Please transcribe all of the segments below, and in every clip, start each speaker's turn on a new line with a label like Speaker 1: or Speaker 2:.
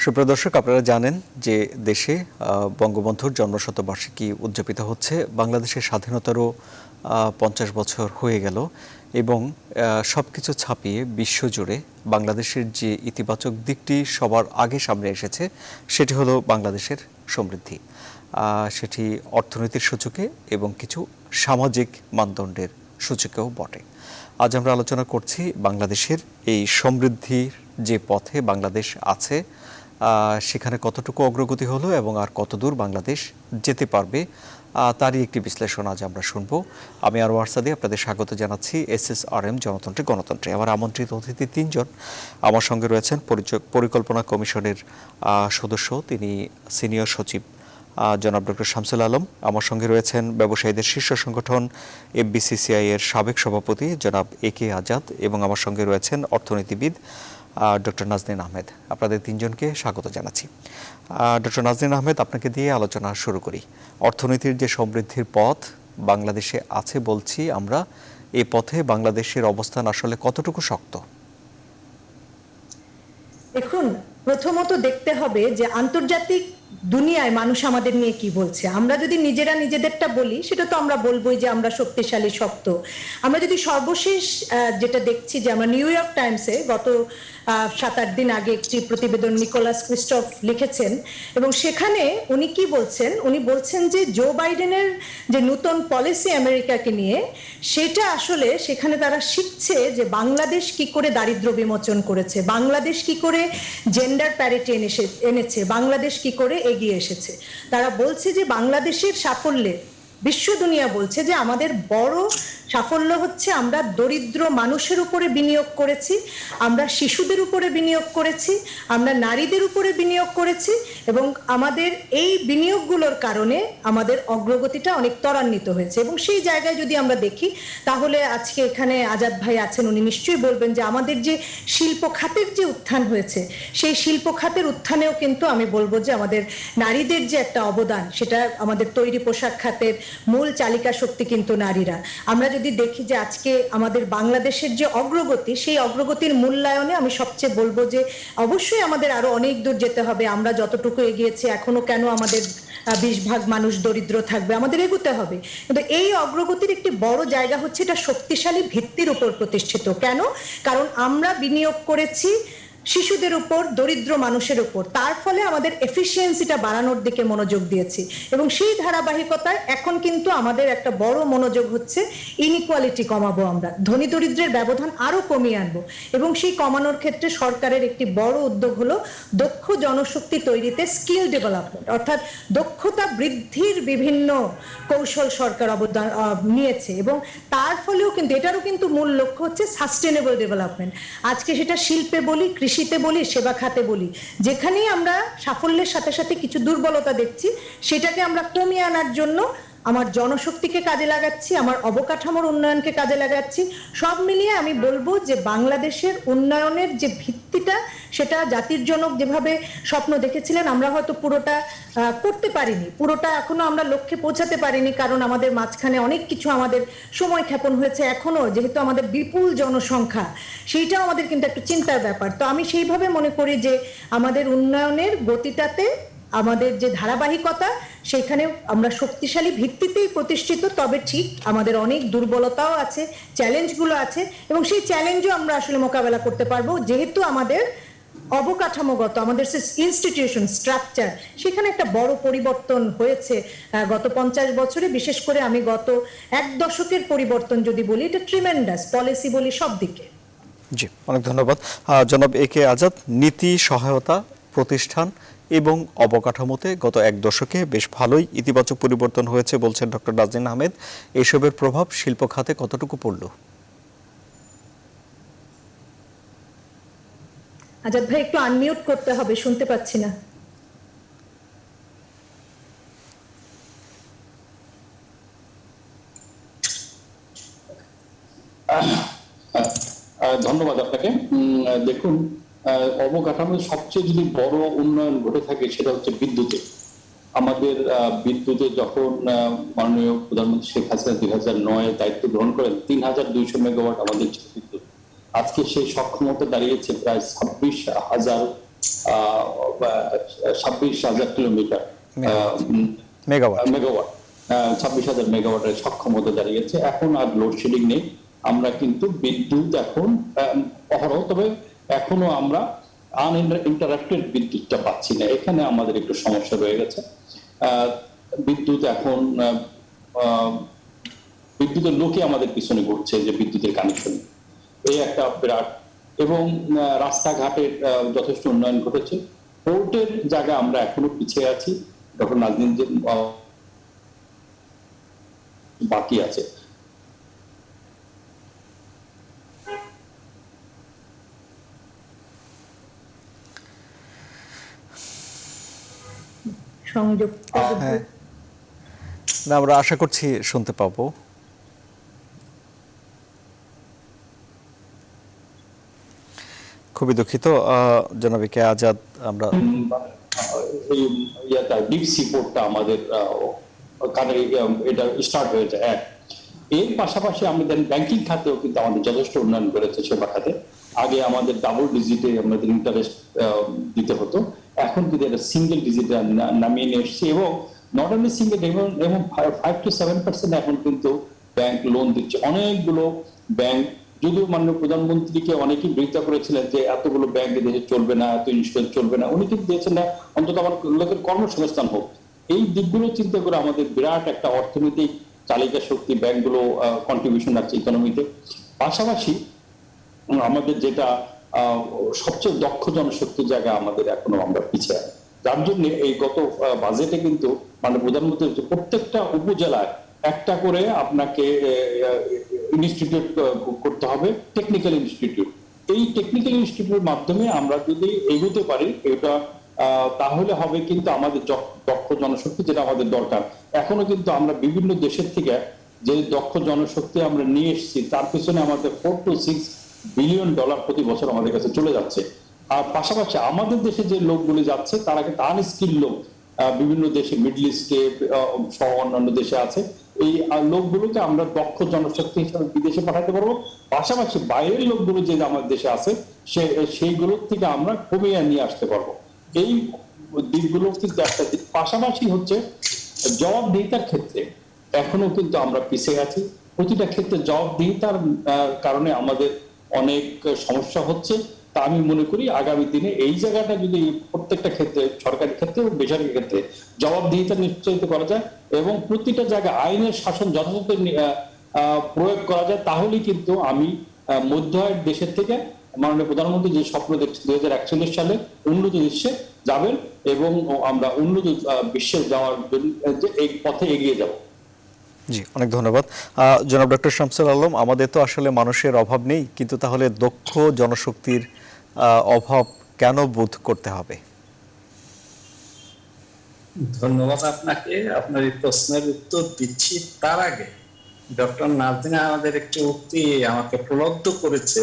Speaker 1: সুপ্রিয় দর্শক, আপনারা জানেন যে দেশে বঙ্গবন্ধুর জন্মশতবার্ষিকী উদযাপিত হচ্ছে। বাংলাদেশের স্বাধীনতারও 50 বছর হয়ে গেল এবং সবকিছু ছাপিয়ে বিশ্বজুড়ে বাংলাদেশের যে ইতিবাচক দিকটি সবার আগে সামনে এসেছে সেটি হলো বাংলাদেশের সমৃদ্ধি। সেটি অর্থনীতির সূচকে এবং কিছু সামাজিক মানদণ্ডের সূচকেও বটে। আজ আমরা আলোচনা করছি বাংলাদেশের এই সমৃদ্ধির যে পথে বাংলাদেশ আছে সেখানে কতটুকু অগ্রগতি হলো এবং আর কতদূর বাংলাদেশ যেতে পারবে তারই একটি বিশ্লেষণ আজ আমরা শুনব। আমি আরওয়ার সাদি আপনাদের স্বাগত জানাচ্ছি SSRM জনতন্ত্রে গণতন্ত্রে। আমার আমন্ত্রিত অতিথি তিনজন। আমার সঙ্গে রয়েছেন পরিকল্পনা কমিশনের সদস্য, তিনি সিনিয়র সচিব জনাব ডক্টর শামসুল আলম। আমার সঙ্গে রয়েছেন ব্যবসায়ীদের শীর্ষ সংগঠন FBCCI এর সাবেক সভাপতি জনাব AK আজাদ এবং আমার সঙ্গে রয়েছেন অর্থনীতিবিদ ডক্টর নাজনীন আহমেদ। আপনাদের তিনজনকে স্বাগত জানাচ্ছি। ডক্টর নাজনীন আহমেদ, আপনাকে দিয়ে আলোচনা শুরু করি। অর্থনীতির যে সমৃদ্ধির পথ বাংলাদেশে আছে বলছি আমরা, এই পথে বাংলাদেশের অবস্থান আসলে কতটুকু শক্ত?
Speaker 2: দেখুন, প্রথমত দেখতে হবে যে আন্তর্জাতিক দুনিয়ায় মানুষ আমাদের নিয়ে কি বলছে। আমরা যদি নিজেরা নিজেদেরটা বলি সেটা তো আমরা বলবোই যে আমরা শক্তিশালী, শক্ত। আমরা যদি সর্বশেষ যেটা দেখছি যে আমরা নিউ ইয়র্ক টাইমসে গত 7-8 দিন আগে একটি প্রতিবেদন নিকোলাস ক্রিস্টফ লিখেছেন এবং সেখানে উনি কি বলছেন, উনি বলছেন যে জো বাইডেনের যে নতুন পলিসি আমেরিকাকে নিয়ে, সেটা আসলে সেখানে তারা শিখছে যে বাংলাদেশ কি করে দারিদ্র্য বিমোচন করেছে, বাংলাদেশ কি করে জেন্ডার প্যারিটি এনেছে, বাংলাদেশ কি করে এগিয়ে এসেছে। তারা বলছে যে বাংলাদেশের সাফল্যে বিশ্ব দুনিয়া বলছে যে আমাদের বড় সাফল্য হচ্ছে আমরা দরিদ্র মানুষের উপরে বিনিয়োগ করেছি, আমরা শিশুদের উপরে বিনিয়োগ করেছি, আমরা নারীদের উপরে বিনিয়োগ করেছি এবং আমাদের এই বিনিয়োগগুলোর কারণে আমাদের অগ্রগতিটা অনেক ত্বরান্বিত হয়েছে। এবং সেই জায়গায় যদি আমরা দেখি তাহলে আজকে এখানে আজাদ ভাই আছেন, উনি নিশ্চয়ই বলবেন যে আমাদের যে শিল্প খাতের যে উত্থান হয়েছে সেই শিল্প খাতের উত্থানেও কিন্তু আমি বলবো যে আমাদের নারীদের যে একটা অবদান, সেটা আমাদের তৈরি পোশাক খাতের মূল চালিকা শক্তি কিন্তু নারীরা। আমরা যদি দেখি যে আজকে আমাদের বাংলাদেশের যে অগ্রগতি, সেই অগ্রগতির মূল্যায়নে আমি সবচেয়ে বলবো যে অবশ্যই আমাদের আরো অনেক দূর যেতে হবে। আমরা যতটুকু এগিয়েছি এখনো কেন আমাদের 20% মানুষ দরিদ্র থাকবে, আমাদের এগোতে হবে। কিন্তু এই অগ্রগতির একটি বড় জায়গা হচ্ছে এটা শক্তিশালী ভিত্তির উপর প্রতিষ্ঠিত। কেন? কারণ আমরা বিনিয়োগ করেছি শিশুদের উপর, দরিদ্র মানুষের উপর, তার ফলে আমাদের এফিসিয়েন্সিটা বাড়ানোর দিকে মনোযোগ দিয়েছি এবং সেই ধারাবাহিকতায় এখন কিন্তু আমাদের একটা বড় মনোযোগ হচ্ছে ইনইকুয়ালিটি কমাবো, আমরা ধনী দরিদ্রের ব্যবধান আরো কমিয়ে আনবো এবং সেই কমানোর ক্ষেত্রে সরকারের একটি বড় উদ্যোগ হলো দক্ষ জনশক্তি তৈরিতে স্কিল ডেভেলপমেন্ট, অর্থাৎ দক্ষতা বৃদ্ধির বিভিন্ন কৌশল সরকার অবদান নিয়েছে এবং তার ফলেও কিন্তু এটারও কিন্তু মূল লক্ষ্য হচ্ছে সাস্টেনেবল ডেভেলপমেন্ট। আজকে সেটা শিল্পে বলি, কৃষিতে বলি, সেবা খাতে বলি, যেখানেই আমরা সাফল্যের সাথে সাথে কিছু দুর্বলতা দেখছি সেটাকে আমরা কমিয়ে আনার জন্য আমার জনশক্তিকে কাজে লাগাচ্ছি, আমার অবকাঠামোর উন্নয়নকে কাজে লাগাচ্ছি। সব মিলিয়ে আমি বলবো যে বাংলাদেশের উন্নয়নের যে ভিত্তিটা, সেটা জাতির জনক যেভাবে স্বপ্ন দেখেছিলেন আমরা হয়তো পুরোটা করতে পারিনি, পুরোটা এখনো আমরা লক্ষ্যে পৌঁছাতে পারিনি, কারণ আমাদের মাঝখানে অনেক কিছু আমাদের সময় ক্ষেপণ হয়েছে। এখনো যেহেতু আমাদের বিপুল জনসংখ্যা, সেইটাও আমাদের কিন্তু একটা চিন্তার ব্যাপার। তো আমি সেইভাবে মনে করি যে আমাদের উন্নয়নের গতিটাতে আমাদের যে ধারাবাহিকতা, সেখানে আমরা শক্তিশালী ভিত্তিতেই প্রতিষ্ঠিত। তবে ঠিক আমাদের অনেক দুর্বলতাও আছে, চ্যালেঞ্জগুলো আছে এবং সেই চ্যালেঞ্জও আমরা আসলে মোকাবেলা করতে পারবো যেহেতু আমাদের অবকাঠামোগত, আমাদের ইনস্টিটিউশন স্ট্রাকচার, সেখানে একটা বড় পরিবর্তন হয়েছে গত 50 বছরে। বিশেষ করে আমি গত 1 দশকের পরিবর্তন যদি বলি, এটা ট্রিমেন্ডাস, পলিসি বলি, সব দিকে।
Speaker 1: জি, অনেক ধন্যবাদ জনাব AK আজাদ। নীতি, সহায়তা, প্রতিষ্ঠান এবং অবকাঠামোতে গত 1 দশকে বেশ ভালোই ইতিবাচক পরিবর্তন হয়েছে বলছেন ডক্টর নাজনীন আহমেদ। এসবের প্রভাব শিল্প খাতে কতটুকু পড়ল?
Speaker 2: আজাদ ভাই একটু আনমিউট করতে হবে, শুনতে পাচ্ছি না।
Speaker 3: ধন্যবাদ আপনাকে। দেখুন, অবকাঠামোর সবচেয়ে যদি বড় উন্নয়ন ঘটে থাকে সেটা হচ্ছে বিদ্যুতে। আমাদের বিদ্যুতে যখন মাননীয় প্রধানমন্ত্রী শেখ হাসিনা 2009 দায়িত্ব গ্রহণ করেন, 3200 মেগাওয়াট আমাদের বিদ্যুৎ। আজকে সেই সক্ষমতা দাঁড়িয়েছে প্রায় 26,000 26,000 কিলোমিটার
Speaker 1: মেগাওয়াট।
Speaker 3: মেগাওয়াট, 26,000 মেগাওয়াটের সক্ষমতা দাঁড়িয়েছে। এখন আর লোডশেডিং নেই, আমরা কিন্তু বিদ্যুৎ এখন অহরহ, তবে এখনো আমরা আনইন্টারাপ্টেড বিদ্যুৎটা পাচ্ছি না, এখানে আমাদের একটু সমস্যা রয়ে গেছে। বিদ্যুৎ এখন বিদ্যুতের লোকে আমাদের পিছনে ঘুরছে যে বিদ্যুতের কানেকশন, এই একটা বিরাট। এবং রাস্তাঘাটের যথেষ্ট উন্নয়ন ঘটেছে। পোর্টের জায়গায় আমরা এখনো পিছিয়ে আছি, ডক্টর নাজনীন যে বাকি আছে।
Speaker 2: সংযোগ
Speaker 1: হ্যাঁ, না আমরা আশা করছি শুনতে পাবো। খুবই দুঃখিত জনাব কে আজাদ, আমরা
Speaker 3: ডিপ সি পোর্টটা আমাদের এটা স্টার্ট হয়েছে। এর পাশাপাশি আমাদের ব্যাংকিং খাতেও কিন্তু আমাদের যথেষ্ট উন্নয়ন করেছে সেবা খাতে। আগে আমাদের ডাবল ডিজিটে আমাদের ইন্টারেস্ট দিতে হতো, এখন কিন্তু এটা সিঙ্গেল ডিজিটে নামিয়ে নিয়ে এসেছি, এবং নট অনলি সিঙ্গেল, এবং 5 to 7% এখন কিন্তু ব্যাংক লোন দিচ্ছে। অনেকগুলো ব্যাংক, যদিও মাননীয় প্রধানমন্ত্রীকে অনেকেই বিরোধিতা করেছিলেন যে এতগুলো ব্যাংক দেশে চলবে না, এত ইন্স্যুরেন্স চলবে না, উনি কিন্তু দিয়েছেন না অন্তত আমার লোকের কর্মসংস্থান হোক। এই দিকগুলো চিন্তা করে আমাদের বিরাট একটা অর্থনৈতিক চালিকা শক্তি ব্যাংকগুলো কন্ট্রিবিউশন রাখছে ইকোনমিতে। পাশাপাশি আমাদের যেটা সবচেয়ে দক্ষ জনশক্তির জায়গা আমাদের এখনো আমরা পিছিয়ে, যার জন্য এই গত বাজেটে কিন্তু মানে প্রধানমন্ত্রী প্রত্যেকটা উপজেলায় একটা করে আপনাকে ইনস্টিটিউট করতে হবে, টেকনিক্যাল ইনস্টিটিউট। এই টেকনিক্যাল ইনস্টিটিউটের মাধ্যমে আমরা যদি এগোতে পারি এটা, তাহলে হবে কিন্তু আমাদের দক্ষ জনশক্তি যেটা আমাদের দরকার। এখনো কিন্তু আমরা বিভিন্ন দেশের থেকে যে দক্ষ জনশক্তি আমরা নিয়ে এসেছি তার পিছনে আমাদের $4 to 6 বিলিয়ন প্রতি বছর আমাদের কাছে চলে যাচ্ছে। আর পাশাপাশি আমাদের দেশে যে লোকগুলি যাচ্ছে তারা কিন্তু আনস্কিল লোক, বিভিন্ন দেশে, মিডল ইস্টে সহ অন্যান্য দেশে আছে। এই লোকগুলোকে আমরা দক্ষ জনশক্তি হিসাবে বিদেশে পাঠাতে পারবো। পাশাপাশি বাইরের লোকগুলো যে আমাদের দেশে আছে সেইগুলোর থেকে আমরা কমিয়ে নিয়ে আসতে পারবো। এই দিকগুলো কিন্তু একটা দিক। পাশাপাশি হচ্ছে জবাবদিহিতার ক্ষেত্রে এখনো কিন্তু আমরা পিছিয়ে আছি। প্রতিটা ক্ষেত্রে জবাবদিহিতার কারণে আমাদের অনেক সমস্যা হচ্ছে। তা আমি মনে করি আগামী দিনে এই জায়গাটা যদি প্রত্যেকটা ক্ষেত্রে, সরকারি ক্ষেত্রে এবং বেসরকারি ক্ষেত্রে জবাবদিহিতা নিশ্চিত করা যায় এবং প্রতিটা জায়গায় আইনের শাসন যথাযথ প্রয়োগ করা যায়, তাহলেই কিন্তু আমি মধ্য আয়ের দেশের থেকে মাননীয় প্রধানমন্ত্রী যে স্বপ্ন দেখছেন 2041 সালে উন্নত বিশ্বে যাবেন এবং আমরা উন্নত বিশ্বে যাওয়ার জন্য এই পথে এগিয়ে যাব।
Speaker 1: জি, অনেক ধন্যবাদ জনাব ডক্টর শামসুল আলম। আমাদের তো আসলে মানুষের অভাব নেই, কিন্তু তাহলে দক্ষ জনশক্তির অভাব কেন বোধ করতে হবে?
Speaker 4: ধন্যবাদ আপনাকে। আপনার এই প্রশ্নের উত্তর দিচ্ছি তার আগে ডক্টর নাজনীন আমাদের একটি উক্তি আমাকে প্রলব্ধ করেছে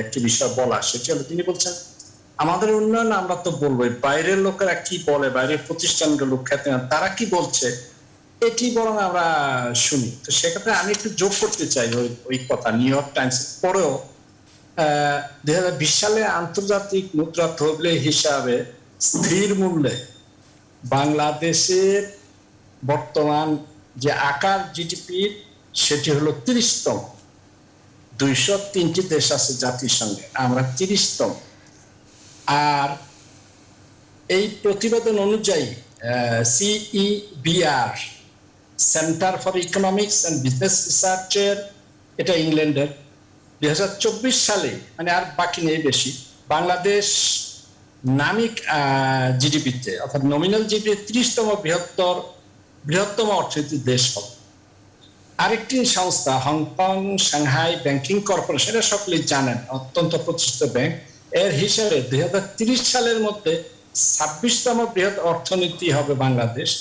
Speaker 4: একটি বিষয় বলা। সেটি হলো তিনি বলছেন আমাদের উন্নয়ন আমরা তো বলবোই, বাইরের লোকেরা কি বলে, বাইরের প্রতিষ্ঠানগুলো লোক খ্যাতি তারা কি বলছে এটি বরং আমরা শুনি। তো সেক্ষেত্রে আমি একটু যোগ করতে চাই ওই কথা। নিউ ইয়র্ক টাইমস পরেও 2020 সালে আন্তর্জাতিক মুদ্রা তহবিল হিসাবে স্থির মূল্যে বাংলাদেশের বর্তমান যে আকার জিডিপি সেটি হলো 30তম। 203টি দেশ আছে জাতিসংঘে, আমরা 30তম। আর এই প্রতিবেদন অনুযায়ী CEBR, centre for economics and business রিসার্চের, এটা ইংল্যান্ডের, 2024 সালে মানে আর বাকি নেই বেশি, বাংলাদেশ নামিক জিডিপিতে অর্থাৎ নমিনাল জিডিপি 30তম বৃহত্তম অর্থনৈতিক দেশ হবে। আরেকটি সংস্থা হংকং সাংহাই ব্যাংকিং কর্পোরেশন, এটা সকলেই জানেন, অত্যন্ত প্রতিষ্ঠিত ব্যাংক, এর হিসাবে 2030 সালের মধ্যে 26তম বৃহৎ অর্থনীতি হবে বাংলাদেশ।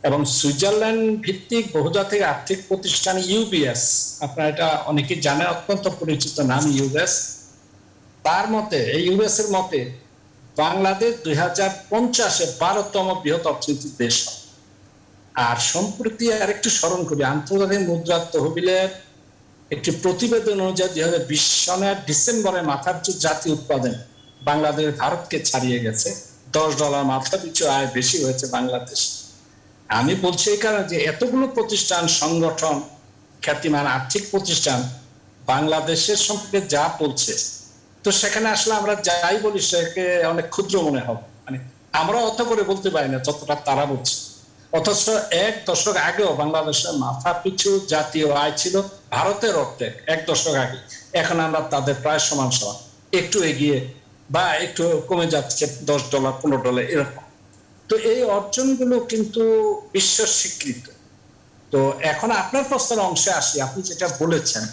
Speaker 4: এবং সুইজারল্যান্ড ভিত্তিক বহুজাতিক আর্থিক প্রতিষ্ঠান UBS, আপনারা এটা অনেকেই জানেন, অত্যন্ত পরিচিত নাম UBS, তার মতে, এই UBS এর মতে বাংলাদেশ 2050-এ 12তম বৃহৎ অর্থনৈতিক দেশ হবে। আর সম্প্রতি আরেকটু স্মরণ করি, আন্তর্জাতিক মুদ্রা তহবিলের একটি প্রতিবেদন অনুযায়ী 2020 সনের ডিসেম্বরে মাথাপিছু জাতীয় উৎপাদন বাংলাদেশ ভারতকে ছাড়িয়ে গেছে, $10 মাথা পিছু আয় বেশি হয়েছে বাংলাদেশ। আমি বলছি এই কারণে যে এতগুলো প্রতিষ্ঠান, সংগঠন, খ্যাতিমান আর্থিক প্রতিষ্ঠান বাংলাদেশের সম্পর্কে যা বলছে, তো সেখানে আসলে আমরা যাই বলি সেকে অনেক ক্ষুদ্র মনে হবে। মানে আমরা অত করে বলতে পারি না যতটা তারা বলছে। অথচ 1 দশক আগেও বাংলাদেশের মাথা পিছু জাতীয় আয় ছিল ভারতের অর্ধেক 1 দশক আগে। এখন আমরা তাদের প্রায় সমান সমান, একটু এগিয়ে বা একটু কমে যাচ্ছে, $10 $15 এরকম। তো এই অর্জনগুলো কিন্তু বিশ্ব স্বীকৃত। তো এখন আপনার প্রশ্নের অংশে আসি, আপনি যেটা বলেছেন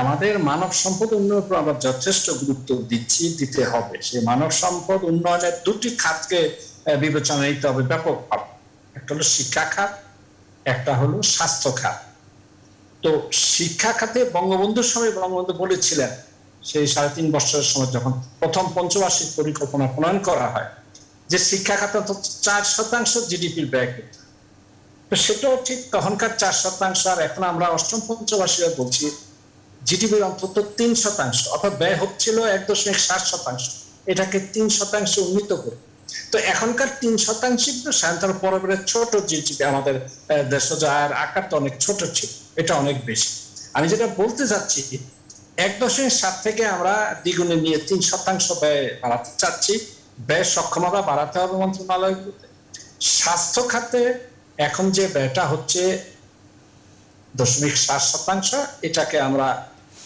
Speaker 4: আমাদের মানব সম্পদ উন্নয়নের উপর আমরা যথেষ্ট গুরুত্ব দিতে হবে। সেই মানব সম্পদ উন্নয়নের 2টি খাতকে বিবেচনা নিতে হবে ব্যাপকভাবে। একটা হলো শিক্ষা খাত, একটা হলো স্বাস্থ্য খাত। তো শিক্ষা খাতে বঙ্গবন্ধুর সময় বঙ্গবন্ধু বলেছিলেন, সেই 3.5 বছরের সময় যখন প্রথম পঞ্চবার্ষিক পরিকল্পনা প্রণয়ন করা হয়, যে শিক্ষা খাতে 4% জিডিপির ব্যয় করতে। তো সেটাও ঠিক, তখনকার 4%, আর এখন আমরা অষ্টম পঞ্চবার্ষিক বলছি জিডিপির অন্তত 3%, অর্থাৎ ব্যয় হচ্ছিল 1.7%, এটাকে 3% উন্নীত করে। তো এখনকার 3% তো সাধারণত পরে ছোট জিডিপি, আমাদের দেশজ আয়ের আকারটা অনেক ছোট ছিল, এটা অনেক বেশি। আমি যেটা বলতে চাচ্ছি 1.7 থেকে আমরা দ্বিগুণে নিয়ে 3% ব্যয় বাড়াতে চাচ্ছি। ব্যয় সক্ষমতা বাড়াতে হবে মন্ত্রণালয়গুলোতে। স্বাস্থ্য খাতে এখন যে ব্যয়টা হচ্ছে 0.7%, এটাকে আমরা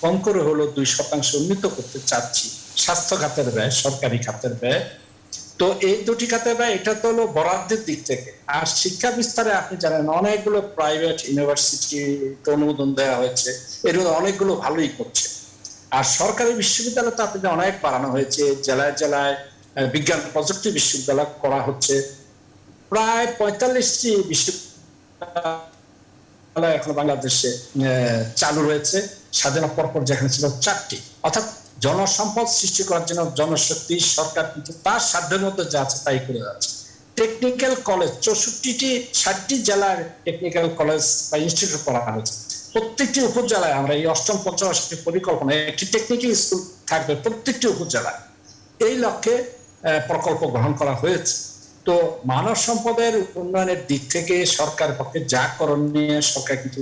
Speaker 4: কম করে হলো 2% উন্নীত করতে চাচ্ছি স্বাস্থ্য খাতের ব্যয়, সরকারি খাতের ব্যয়। তো এই 2টি খাতের ব্যয়, এটা তো হলো বরাদ্দের দিক থেকে। আর শিক্ষা বিস্তারে আপনি জানেন অনেকগুলো প্রাইভেট ইউনিভার্সিটি অনুমোদন দেওয়া হয়েছে, এগুলো অনেকগুলো ভালোই করছে। আর সরকারি বিশ্ববিদ্যালয় তো আপনি অনেক বাড়ানো হয়েছে, জেলায় জেলায় বিজ্ঞান প্রযুক্তি বিশ্ববিদ্যালয় করা হচ্ছে। প্রায় 45টি বিশ্ববিদ্যালয় এখন বাংলাদেশে চালু রয়েছে, স্বাধীনতার পরপর যেখানে ছিল 4টি। অর্থাৎ জনসম্পদ সৃষ্টি করার জন্য জনশক্তি সরকার কিন্তু তার সাধ্যের মধ্যে যা আছে তাই করে যাচ্ছে। টেকনিক্যাল কলেজ 64টি, 60টি জেলার টেকনিক্যাল কলেজ বা ইনস্টিটিউট করা হয়েছে। প্রত্যেকটি উপজেলায় আমরা এই অষ্টম পঞ্চবার্ষিক পরিকল্পনায় একটি টেকনিক্যাল স্কুল থাকবে প্রত্যেকটি উপজেলায়, এই লক্ষ্যে প্রকল্প গ্রহণ করা হয়েছে। তো মানব সম্পদের উন্নয়নের দিক থেকে সরকারের পক্ষে যা করণীয় সরকার কিন্তু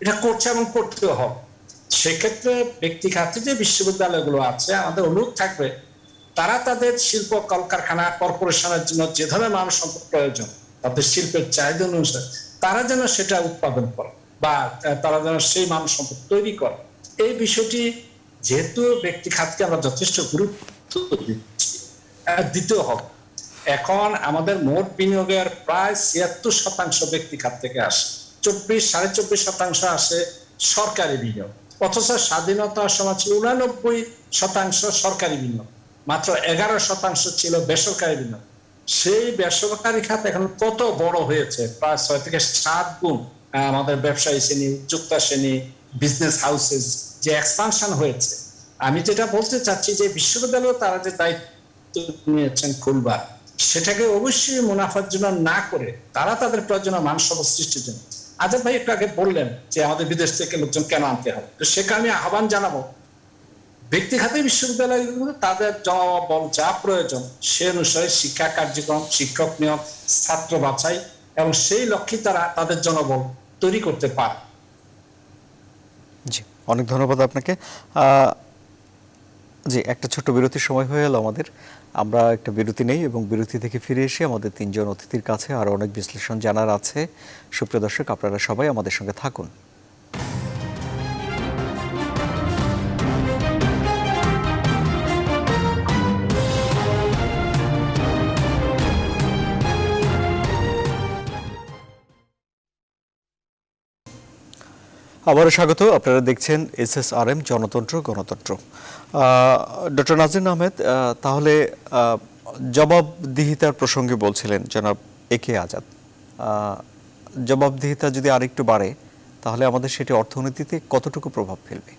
Speaker 4: এটা করছে এবং করতেও হবে। সেক্ষেত্রে ব্যক্তি খাতে যে বিশ্ববিদ্যালয়গুলো আছে, আমাদের অনুরোধ থাকবে তারা তাদের শিল্প কলকারখানা কর্পোরেশনের জন্য যে ধরনের মানব সম্পদ প্রয়োজন, তাদের শিল্পের চাহিদা অনুসারে তারা যেন সেটা উৎপাদন করে বা তারা যেন সেই মানব সম্পদ তৈরি করে। এই বিষয়টি যেহেতু ব্যক্তি খাতকে আমরা যথেষ্ট গুরুত্ব দিতেও হবে। এখন আমাদের মোট বিনিয়োগের প্রায় 76% ব্যক্তি খাত থেকে আসে, 24-24.5% আসে সরকারি বিনিয়োগ। অথচ স্বাধীনতার সময় ছিল 89% সরকারি বিনিয়োগ, মাত্র 11% ছিল বেসরকারি বিনিয়োগ। সেই বেসরকারি খাত এখন কত বড় হয়েছে, প্রায় 6 থেকে 7 গুণ। আমাদের ব্যবসায়ী শ্রেণী, উদ্যোক্তা শ্রেণী, বিজনেস হাউসেস যে এক্সপানশন হয়েছে। আমি যেটা বলতে চাচ্ছি যে বিশ্ববিদ্যালয় তারা যে দায়িত্ব নিয়েছেন খুলবার, সেটাকে অবশ্যই মুনাফার জন্য না করে তারা তাদের প্রয়োজনীয় মানসম্পদ সৃষ্টির জন্য। আজাদ ভাই একটু আগে বললেন যে আমাদের বিদেশ থেকে লোকজন কেন আনতে হবে, তো সেখানে আমি আহ্বান জানাবো ব্যক্তি খাতে বিশ্ববিদ্যালয়গুলো তাদের জনবল যা প্রয়োজন সে অনুসারে শিক্ষা কার্যক্রম, শিক্ষক নিয়োগ, ছাত্র বাছাই এবং সেই লক্ষ্যে তারা তাদের জনবল তৈরি করতে পারে।
Speaker 1: জি, অনেক ধন্যবাদ আপনাকে। জি, একটা ছোট্ট বিরতির সময় হয়ে গেল আমাদের। আমরা একটা বিরতি নেই এবং বিরতি থেকে ফিরে এসে আমাদের 3 জন অতিথির কাছে আরও অনেক বিশ্লেষণ জানার আছে। সুপ্রিয় দর্শক, আপনারা সবাই আমাদের সঙ্গে থাকুন। আবারও স্বাগত। আপনারা দেখছেন SSRM জনতন্ত্র গণতন্ত্র। ডক্টর নাজির আহমেদ, তাহলে জবাবদিহিতার প্রসঙ্গে বলছিলেন জনাব একে আজাদ। জবাবদিহিতা যদি আরেকটু বাড়ে তাহলে আমাদের সেটি অর্থনীতিতে কতটুকু প্রভাব ফেলবে?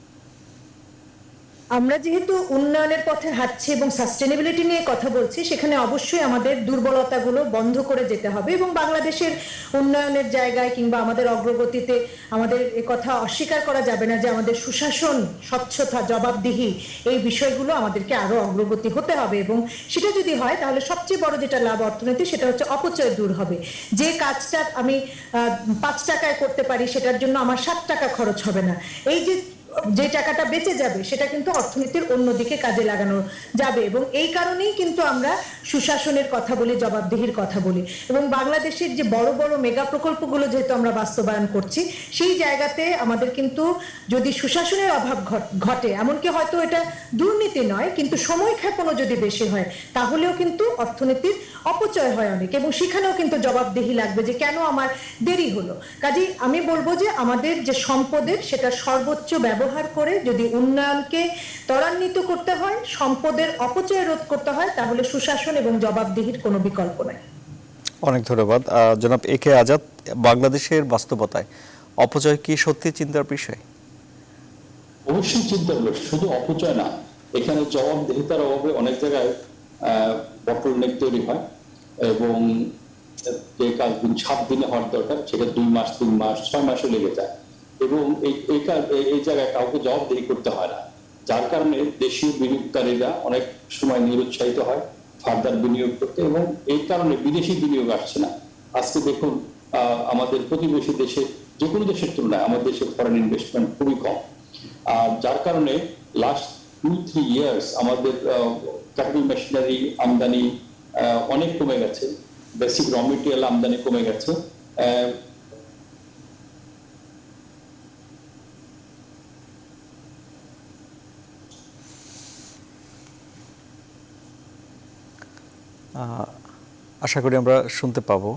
Speaker 2: আমরা যেহেতু উন্নয়নের পথে হাঁটছি এবং সাস্টেনেবিলিটি নিয়ে কথা বলছি, সেখানে অবশ্যই আমাদের দুর্বলতাগুলো বন্ধ করে যেতে হবে এবং বাংলাদেশের উন্নয়নের জায়গায় কিংবা আমাদের অগ্রগতিতে আমাদের কথা অস্বীকার করা যাবে না যে আমাদের সুশাসন, স্বচ্ছতা, জবাবদিহি এই বিষয়গুলো আমাদেরকে আরো অগ্রগতি হতে হবে। এবং সেটা যদি হয় তাহলে সবচেয়ে বড় যেটা লাভ অর্থনীতি, সেটা হচ্ছে অপচয় দূর হবে। যে কাজটা আমি 5 টাকায় করতে পারি সেটার জন্য আমার 7 টাকা খরচ হবে না। এই যে টাকাটা বেঁচে যাবে সেটা কিন্তু অর্থনীতির অন্যদিকে কাজে লাগানো যাবে এবং এই কারণেই কিন্তু আমরা সুশাসনের কথা বলি, জবাবদিহির কথা বলি। এবং বাংলাদেশের যে বড় বড় মেগা প্রকল্পগুলো যেহেতু আমরা বাস্তবায়ন করছি, সেই জায়গাতে আমাদের কিন্তু যদি সুশাসনের অভাব ঘটে, এমনকি হয়তো এটা দুর্নীতি নয় কিন্তু সময় ক্ষেপণও যদি বেশি হয়, তাহলেও কিন্তু অর্থনীতির অপচয় হয় অনেক এবং সেখানেও কিন্তু জবাবদিহি লাগবে যে কেন আমার দেরি হলো। কাজেই আমি বলবো যে আমাদের যে সম্পদের সেটা সর্বোচ্চ ব্যবহার করে যদি উন্নয়নকে ত্বরান্বিত করতে হয়, সম্পদের অপচয় রোধ করতে হয়, তাহলে সুশাসন এবং জবাবদিহির কোনো বিকল্প নাই।
Speaker 1: অনেক ধন্যবাদ জনাব এ কে আজাদ। বাংলাদেশের বাস্তবতায় অপচয় কি সত্যি চিন্তার বিষয়?
Speaker 3: অবশ্যই চিন্তা করলো, শুধু অপচয় না, এখানে জবাবদিহিতার অভাবে অনেক জায়গায় বটলনেক তৈরি হয় এবং যে কাজগুলো 7 দিনে হওয়ার দরকার সেটা 2 মাস, 3 মাস, 6 মাসও লেগে যায় এবং এই জায়গায় কাউকে জবাবদিহি করতে হয় না, যার কারণে দেশীয় বিনিয়োগকারীরা অনেক সময় নিরুৎসাহিত হয় ফার্দার বিনিয়োগ করতে এবং এই কারণে বিদেশি বিনিয়োগ আসছে না। আজকে দেখুন আমাদের প্রতিবেশী দেশে যে কোনো দেশের তুলনায় আমাদের দেশে ফরেন ইনভেস্টমেন্ট খুবই কম, আর যার কারণে লাস্ট 2-3 ইয়ার্স আমাদের ক্যাপিটাল মেশিনারি আমদানি অনেক কমে গেছে, বেসিক র মেটেরিয়াল আমদানি কমে গেছে।
Speaker 1: আশা করি আমরা শুনতে পাবো।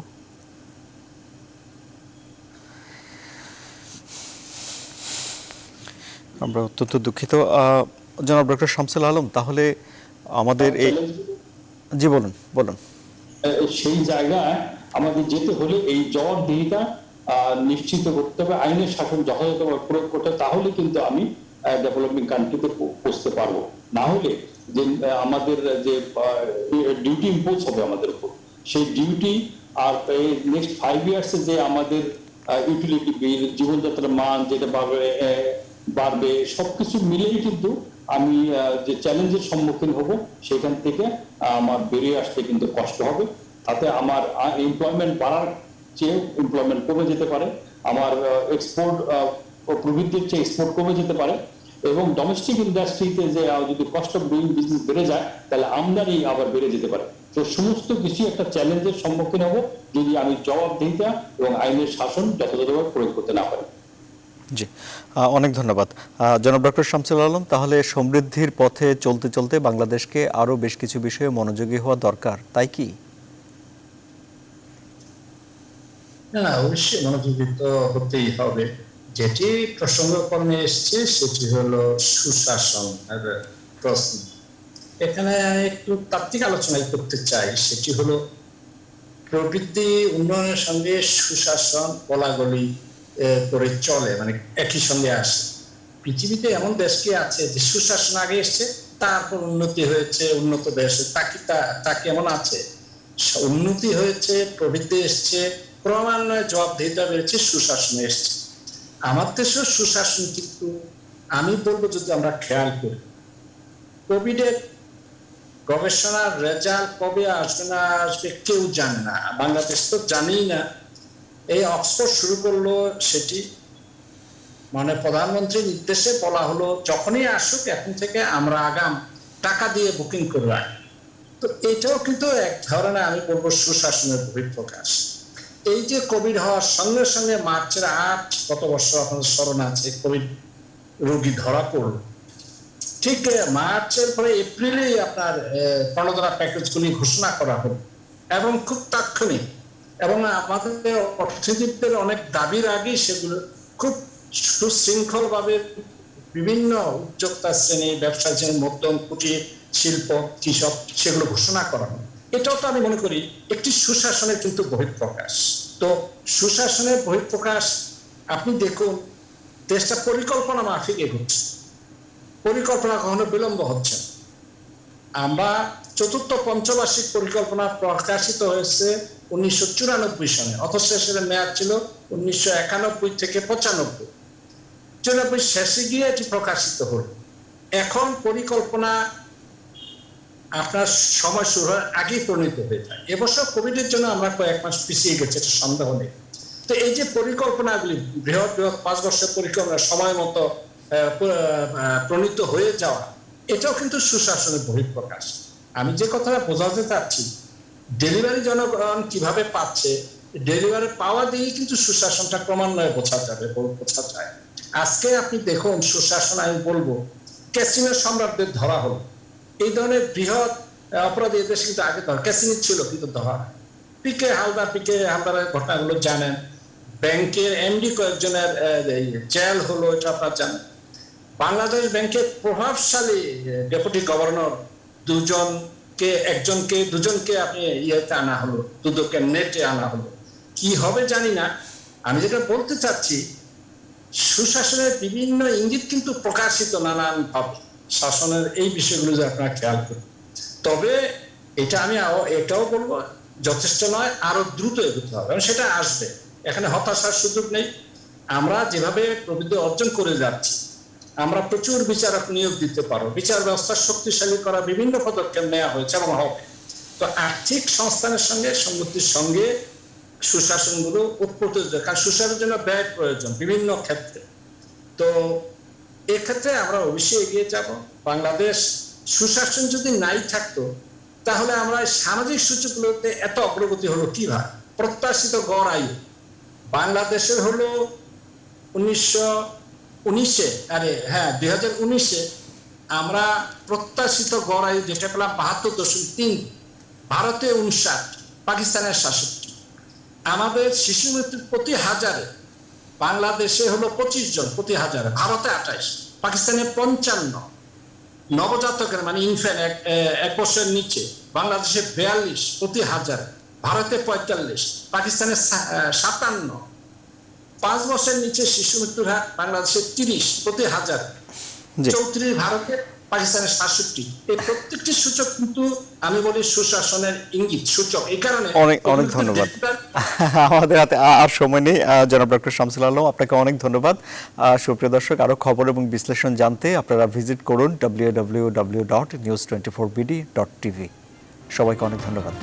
Speaker 1: আমরা অত্যন্ত দুঃখিত। জনাব ডক্টর শামসুল আলম, তাহলে আমাদের এই জি বলুন বলুন।
Speaker 3: সেই জায়গায় আমাদের যেতে হলে এই জবাবদিহিতা নিশ্চিত করতে হবে, আইনের শাসন যথাযথভাবে প্রয়োগ করতে হবে, তাহলে কিন্তু আমি ডেভেলপিং কান্ট্রিতে পৌঁছতে পারবো। না হলে যে আমাদের যে ডিউটি ইম্পোজ হবে আমাদের উপর, সেই ডিউটি আর নেক্সট 5 ইয়ার্সে যে আমাদের ইউটিলিটি বিল, জীবনযাত্রার মান যেটা বাড়বে, সবকিছু মিলেই কিন্তু আমি যে চ্যালেঞ্জের সম্মুখীন হব সেখান থেকে আমার বেরিয়ে আসতে কিন্তু কষ্ট হবে। তাতে আমার এমপ্লয়মেন্ট বাড়ার চেয়ে এমপ্লয়মেন্ট কমে যেতে পারে, আমার এক্সপোর্ট প্রবৃদ্ধির চেয়ে এক্সপোর্ট কমে যেতে পারে এবং ডোমেস্টিক ইন্ডাস্ট্রিতে যে যদি কস্ট অফ ডুইং বিজনেস বেড়ে যায় তাহলে আমদানি আবার বেড়ে যেতে পারে। তো সমস্ত কিছু একটা চ্যালেঞ্জের সম্মুখীন হব যদি আমি জবাবদিহিতা এবং আইনের শাসন যথাযথভাবে প্রয়োগ করতে না পারি।
Speaker 1: জি, অনেক ধন্যবাদ জনাব ডক্টর শামসুল আলম। তাহলে সমৃদ্ধির পথে চলতে চলতে বাংলাদেশকে আরো বেশ কিছু বিষয়ে মনোযোগী হওয়া দরকার, তাই কি?
Speaker 4: না, অবশ্যই মনোযোগী তো হতেই হবে। যেটি প্রসঙ্গক্রমে এসছে সেটি হলো সুশাসন প্রশ্ন। এখানে একটু তাত্ত্বিক আলোচনা করতে চাই, সেটি হলো প্রবৃদ্ধি উন্নয়নের সঙ্গে সুশাসন গলাগলি করে চলে, মানে একই সঙ্গে আসে। পৃথিবীতে এমন দেশ কি আছে যে সুশাসন আগে এসছে তারপর উন্নতি হয়েছে, উন্নত দেশ তা কি এমন আছে? উন্নতি হয়েছে, প্রবৃদ্ধি এসছে, ক্রমান্বয়ে জবাবদিহিতা বেড়েছে, সুশাসন এসছে। আমার দেশেও সুশাসন, কিন্তু আমি বলবো যদি আমরা খেয়াল করি, কোভিডের গবেষণার রেজাল্ট কবে আসবে না আসবে কেউ জানে না, বাংলাদেশ তো জানেই না। এই অক্সফোর্ড শুরু করলো, সেটি মানে প্রধানমন্ত্রীর নির্দেশে বলা হলো যখনই আসুক এখন থেকে আমরা আগাম টাকা দিয়ে বুকিং করে রাখি। তো এটাও কিন্তু এক ধরনের আমি বলবো সুশাসনের বহিঃপ্রকাশ। এই যে কোভিড হওয়ার সঙ্গে সঙ্গে মার্চের 8 গত বছর আপনাদের স্মরণ আছে কোভিড রোগী ধরা পড়লো, ঠিক মার্চের পরে এপ্রিলেই আপনার 15 ধারা প্যাকেজগুলি ঘোষণা করা হলো এবং খুব তাৎক্ষণিক, এবং আমাদের অর্থনীতিদের অনেক দাবির আগেই সেগুলো খুব সুশৃঙ্খল ভাবে বিভিন্ন উদ্যোক্তা শ্রেণী, ব্যবসা শ্রেণী, মধ্যম কুটির শিল্প, কৃষক সেগুলো ঘোষণা করা হয়। এটাও তো আমি মনে করি একটি সুশাসনের কিন্তু বহিঃপ্রকাশ। তো সুশাসনের বহিঃপ্রকাশ আপনি দেখুন, দেশটা পরিকল্পনা মাফিক এগোচ্ছে, পরিকল্পনা কখনো বিলম্ব হচ্ছে না। আমরা চতুর্থ পঞ্চবার্ষিক পরিকল্পনা প্রকাশিত হয়েছে 1994 সালে, অথচ সেটা মেয়াদ ছিল 1991 থেকে 95। 94 শেষে গিয়ে এটি প্রকাশিত হল। এখন পরিকল্পনা আপনার সময় শুরু হওয়ার আগেই প্রণীত হয়ে যায়। এবছর কোভিডের জন্য আমরা কয়েক মাস পিছিয়ে গেছে, এটা সন্দেহ নেই। তো এই যে পরিকল্পনাগুলি, বৃহৎ বৃহৎ 5 বর্ষের পরিকল্পনা সময় মতো প্রণীত হয়ে যাওয়া, এটাও কিন্তু সুশাসনের বহিঃপ্রকাশ। আমি যে কথাটা বোঝাতে চাচ্ছি, ডেলিভারি জনগণ কিভাবে পাচ্ছে, ডেলিভারি পাওয়া দিয়েই কিন্তু সুশাসনটা ক্রমান্বয়ে বোঝা যায়। আজকে আপনি দেখুন, সুশাসন আমি বলবো ক্যাসিনো সম্রাটদের ধরা হলো। এই ধরনের বৃহৎ অপরাধী এদেশে কিন্তু আগে ধরা, ক্যাসিনো ছিল কিন্তু ধরা হয়। পিকে হালদারের ঘটনাগুলো জানেন, ব্যাংকের এমডি কয়েকজনের জেল হলো, এটা আপনারা জানেন। বাংলাদেশ ব্যাংকের প্রভাবশালী ডেপুটি গভর্নর দুজনকে আপনি ইয়েতে আনা হলো, দুদকের নেটে আনা হলো। কি হবে জানি না। আমি যেটা বলতে চাচ্ছি, সুশাসনের বিভিন্ন ইঙ্গিত কিন্তু প্রকাশিত নানান ভাবে, শাসনের এই বিষয়গুলো যে আপনারা খেয়াল করুন। তবে এটা আমি এটাও বলবো, যথেষ্ট নয়, আরো দ্রুত এগোতে হবে, এবং সেটা আসবে। এখানে হতাশার সুযোগ নেই। আমরা যেভাবে প্রবৃদ্ধি অর্জন করে যাচ্ছি, আমরা প্রচুর বিচারক নিয়োগ দিতে পারবো, বিচার ব্যবস্থা শক্তিশালী করা বিভিন্ন পদক্ষেপ নেওয়া হয়েছে এবং হবে। তো আর্থিক সংস্থানের সঙ্গে সংগতির সঙ্গে সুশাসনগুলো উৎপত্তি, কারণ সুশাসনের জন্য ব্যয় প্রয়োজন বিভিন্ন ক্ষেত্রে। তো এক্ষেত্রে আমরা অবশ্যই এগিয়ে যাব। বাংলাদেশ সুশাসন যদি নাই থাকতো, তাহলে আমরা সামাজিক সূচকগুলোতে এত অগ্রগতি হলো কিভাবে? প্রত্যাশিত গড় আয়ু বাংলাদেশের হলো 2019-এ আমরা প্রত্যাশিত গড় আয়ু যেটা পেলাম 72.3, ভারতে 59, পাকিস্তানের 66। আমাদের শিশু মৃত্যু প্রতি হাজারে বাংলাদেশে হলো 25 জন প্রতি হাজারে, ভারতে 28, পাকিস্তানে 55। নবজাতকের মানে ইনফ্যান্ট 1 বছরের নিচে বাংলাদেশে 42 প্রতি হাজার, ভারতে 45, পাকিস্তানে 57। 5 বছরের নিচে শিশু মৃত্যুর হার বাংলাদেশে 30 প্রতি হাজার, 34 ভারতে, পাকিস্তানের 67। এই প্রত্যেকটি সূচক কিন্তু আমি বলি সুশাসনের ইঙ্গিত সূচক। এই কারণে
Speaker 1: অনেক ধন্যবাদ। আমাদের হাতে আর সময় নেই। জনাব ডক্টর শামসুল আলম, আপনাকে অনেক ধন্যবাদ। সুপ্রিয় দর্শক, আরো খবর এবং বিশ্লেষণ জানতে আপনারা ভিজিট করুন www.news24bd.tv। সবাইকে অনেক ধন্যবাদ।